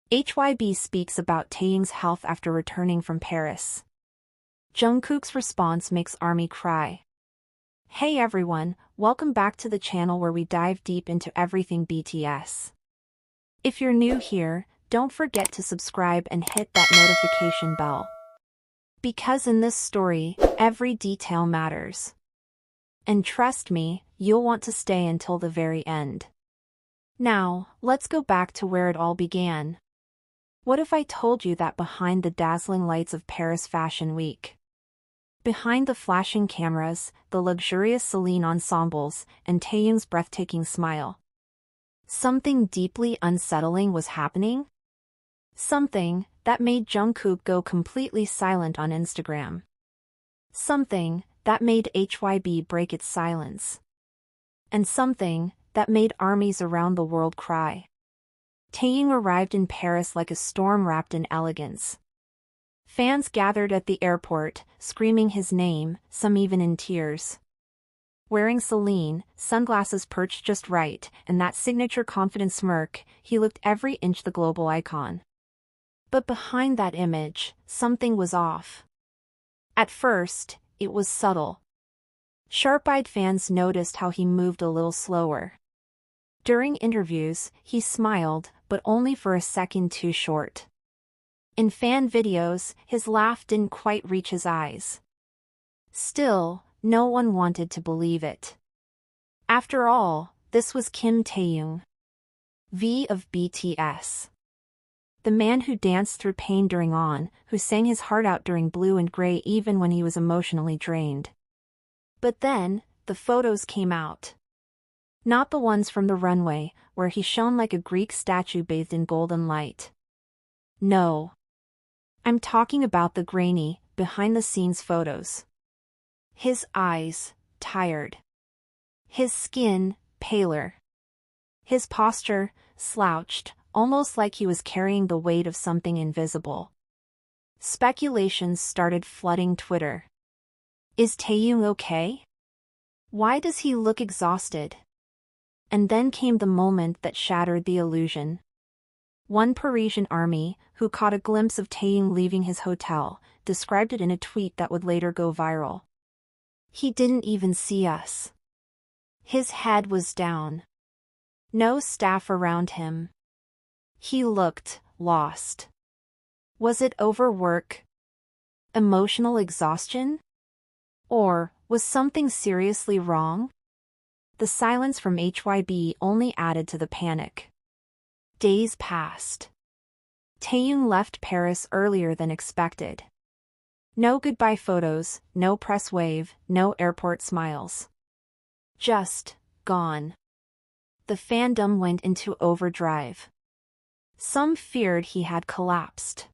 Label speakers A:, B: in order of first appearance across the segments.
A: HYBE speaks about Taehyung's health after returning from Paris. JUNGKOOK'S response makes ARMY cry. Hey everyone, welcome back to the channel where we dive deep into everything BTS. If you're new here, don't forget to subscribe and hit that notification bell. Because in this story, every detail matters. And trust me, you'll want to stay until the very end. Now, let's go back to where it all began. What if I told you that behind the dazzling lights of Paris Fashion Week, behind the flashing cameras, the luxurious CELINE ensembles, and Taehyung's breathtaking smile, something deeply unsettling was happening? Something that made Jungkook go completely silent on Instagram. Something that made HYBE break its silence. And something that made armies around the world cry. Taehyung arrived in Paris like a storm wrapped in elegance. Fans gathered at the airport, screaming his name, some even in tears. Wearing CELINE, sunglasses perched just right, and that signature confident smirk, he looked every inch the global icon. But behind that image, something was off. At first, it was subtle. Sharp-eyed fans noticed how he moved a little slower. During interviews, he smiled, but only for a second too short. In fan videos, his laugh didn't quite reach his eyes. Still, no one wanted to believe it. After all, this was Kim Taehyung, V of BTS. The man who danced through pain during On, who sang his heart out during Blue and Gray even when he was emotionally drained. But then, the photos came out. Not the ones from the runway, where he shone like a Greek statue bathed in golden light. No. I'm talking about the grainy, behind-the-scenes photos. His eyes, tired. His skin, paler. His posture, slouched, almost like he was carrying the weight of something invisible. Speculations started flooding Twitter. Is Taehyung okay? Why does he look exhausted? And then came the moment that shattered the illusion. One Parisian army, who caught a glimpse of Taehyung leaving his hotel, described it in a tweet that would later go viral. He didn't even see us. His head was down. No staff around him. He looked lost. Was it overwork? Emotional exhaustion? Or was something seriously wrong? The silence from HYBE only added to the panic. Days passed. Taehyung left Paris earlier than expected. No goodbye photos, no press wave, no airport smiles. Just gone. The fandom went into overdrive. Some feared he had collapsed.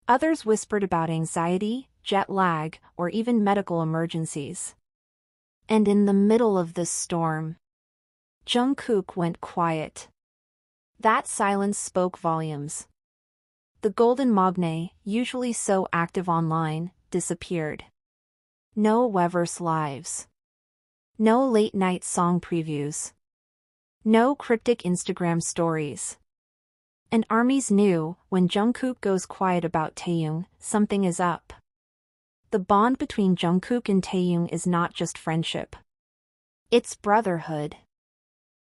A: Others whispered about anxiety, jet lag, or even medical emergencies. And in the middle of this storm, Jungkook went quiet. That silence spoke volumes. The golden magne, usually so active online, disappeared. No Weverse lives. No late-night song previews. No cryptic Instagram stories. And armies knew, when Jungkook goes quiet about Taehyung, something is up. The bond between Jungkook and Taehyung is not just friendship. It's brotherhood.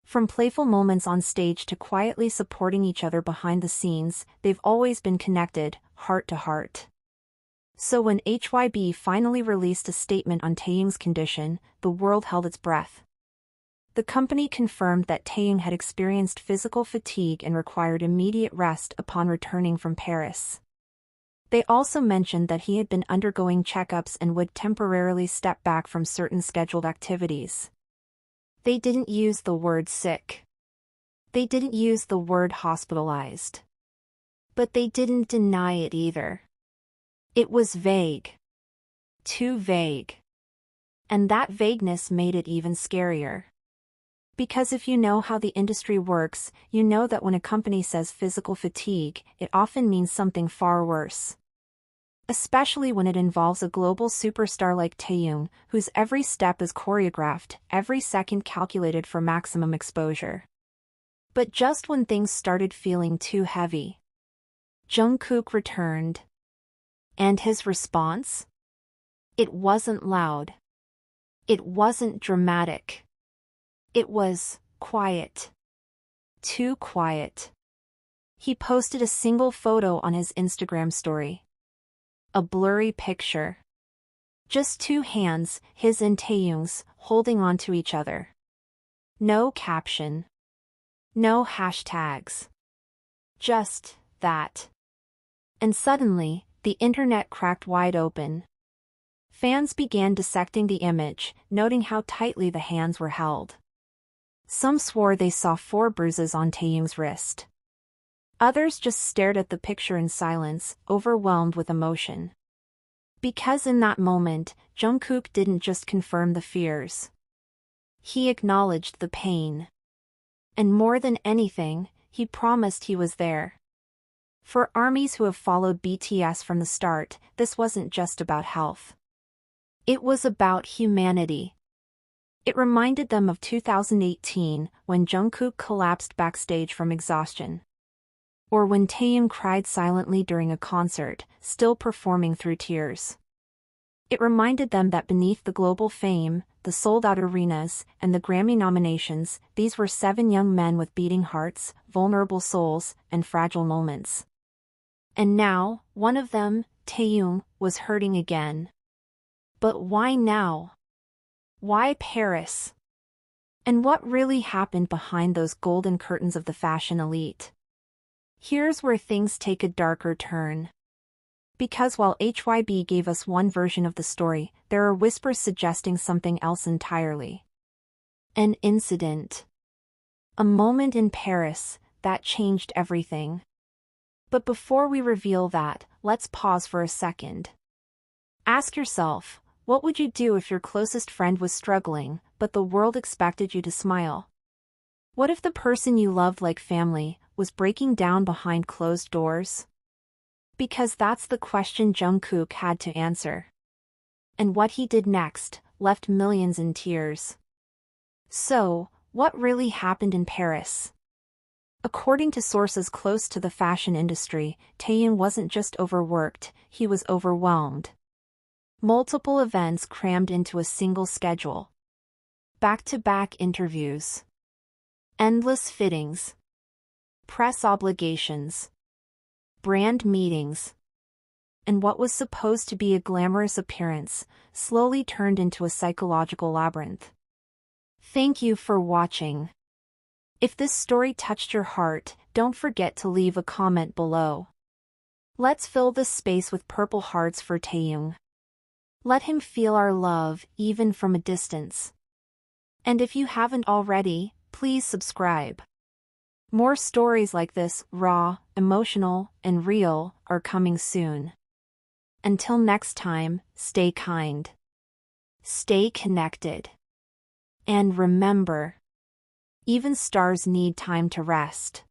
A: From playful moments on stage to quietly supporting each other behind the scenes, they've always been connected, heart to heart. So when HYBE finally released a statement on Taehyung's condition, the world held its breath. The company confirmed that Taehyung had experienced physical fatigue and required immediate rest upon returning from Paris. They also mentioned that he had been undergoing checkups and would temporarily step back from certain scheduled activities. They didn't use the word sick. They didn't use the word hospitalized. But they didn't deny it either. It was vague. Too vague. And that vagueness made it even scarier. Because if you know how the industry works, you know that when a company says physical fatigue, it often means something far worse. Especially when it involves a global superstar like Taehyung, whose every step is choreographed, every second calculated for maximum exposure. But just when things started feeling too heavy, Jungkook returned. And his response? It wasn't loud. It wasn't dramatic. It was quiet. Too quiet. He posted a single photo on his Instagram story. A blurry picture. Just two hands, his and Taehyung's, holding onto each other. No caption. No hashtags. Just that. And suddenly, the internet cracked wide open. Fans began dissecting the image, noting how tightly the hands were held. Some swore they saw 4 bruises on Taehyung's wrist. Others just stared at the picture in silence, overwhelmed with emotion. Because in that moment, Jungkook didn't just confirm the fears. He acknowledged the pain. And more than anything, he promised he was there. For ARMYs who have followed BTS from the start, this wasn't just about health. It was about humanity. It reminded them of 2018, when Jungkook collapsed backstage from exhaustion. Or when Taehyung cried silently during a concert, still performing through tears. It reminded them that beneath the global fame, the sold-out arenas, and the Grammy nominations, these were 7 young men with beating hearts, vulnerable souls, and fragile moments. And now, one of them, Taehyung, was hurting again. But why now? Why Paris? And what really happened behind those golden curtains of the fashion elite? Here's where things take a darker turn. Because while HYBE gave us one version of the story, there are whispers suggesting something else entirely. An incident. A moment in Paris that changed everything. But before we reveal that, let's pause for a second. Ask yourself, what would you do if your closest friend was struggling, but the world expected you to smile? What if the person you loved like family was breaking down behind closed doors? Because that's the question Jungkook had to answer. And what he did next left millions in tears. So, what really happened in Paris? According to sources close to the fashion industry, Taehyung wasn't just overworked, he was overwhelmed. Multiple events crammed into a single schedule. Back-to-back interviews. Endless fittings. Press obligations. Brand meetings. And what was supposed to be a glamorous appearance, slowly turned into a psychological labyrinth. Thank you for watching. If this story touched your heart, don't forget to leave a comment below. Let's fill this space with purple hearts for Taehyung. Let him feel our love, even from a distance. And if you haven't already, please subscribe. More stories like this, raw, emotional, and real, are coming soon. Until next time, stay kind. Stay connected. And remember, even stars need time to rest.